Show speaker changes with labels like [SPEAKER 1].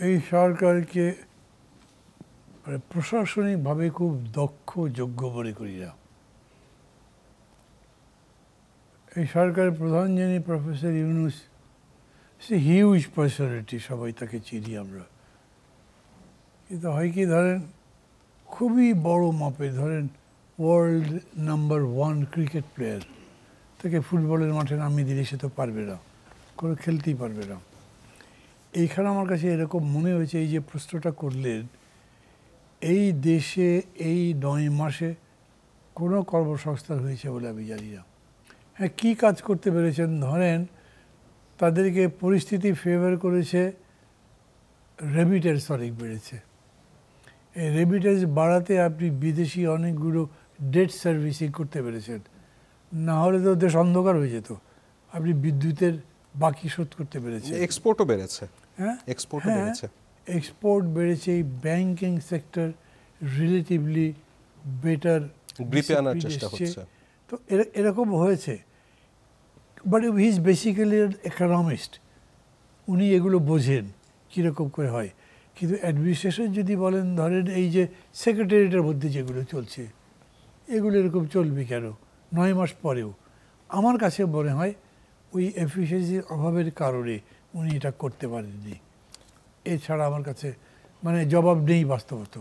[SPEAKER 1] এই সরকারকে প্রশাসনিকভাবে খুব দক্ষ যোগ্য মনে করি না। এই সরকারের প্রধান যিনি প্রফেসর ইউনূস, সে হিউজ পার্সোনালিটি, সবাই তাকে চিনি আমরা, কিন্তু হয় কি ধরেন খুবই বড় মাপের, ধরেন ওয়ার্ল্ড নাম্বার 1 ক্রিকেট প্লেয়ার, তাকে ফুটবলের মাঠে নামিয়ে দিলে সে তো পারবে না, কোনো খেলতেই পারবে না। এইখানে আমার কাছে এরকম মনে হয়েছে, এই যে প্রশ্নটা করলেন, এই দেশে এই 9 মাসে কোনো কর্মসংস্থান হয়েছে বলে আমি জানি না। হ্যাঁ, কী কাজ করতে পেরেছেন, ধরেন তাদেরকে পরিস্থিতি ফেভার করেছে, রেমিটেন্স অনেক বেড়েছে। এই রেমিটেন্স বাড়াতে আপনি বিদেশি অনেকগুলো ডেট সার্ভিসিং করতে পেরেছেন, না হলে তো দেশ অন্ধকার হয়ে যেত। আপনি বিদ্যুতের বাকি শোধ করতে পেরেছেন,
[SPEAKER 2] এক্সপোর্টও বেড়েছে।
[SPEAKER 1] হ্যাঁ,
[SPEAKER 2] এক্সপোর্টও বেড়েছে,
[SPEAKER 1] এক্সপোর্ট বেড়েছে। এই ব্যাংকিং সেক্টর রিলেটিভলি বেটার
[SPEAKER 2] গ্রিপে আনার চেষ্টা হচ্ছে।
[SPEAKER 1] তো এরকম হয়েছে। But he is basically economist, উনি এগুলো বোঝেন কীরকম করে হয়। কিন্তু অ্যাডমিনিস্ট্রেশন যদি বলেন, ধরেন এই যে সেক্রেটারিয়েটের মধ্যে যেগুলো চলছে, এগুলো এরকম চলবে কেন 9 মাস পরেও? আমার কাছে মনে হয় ওই এফিসিয়েন্সির অভাবের কারণে উনি এটা করতে পারেননি। এছাড়া আমার কাছে মানে জবাব নেই বাস্তবত।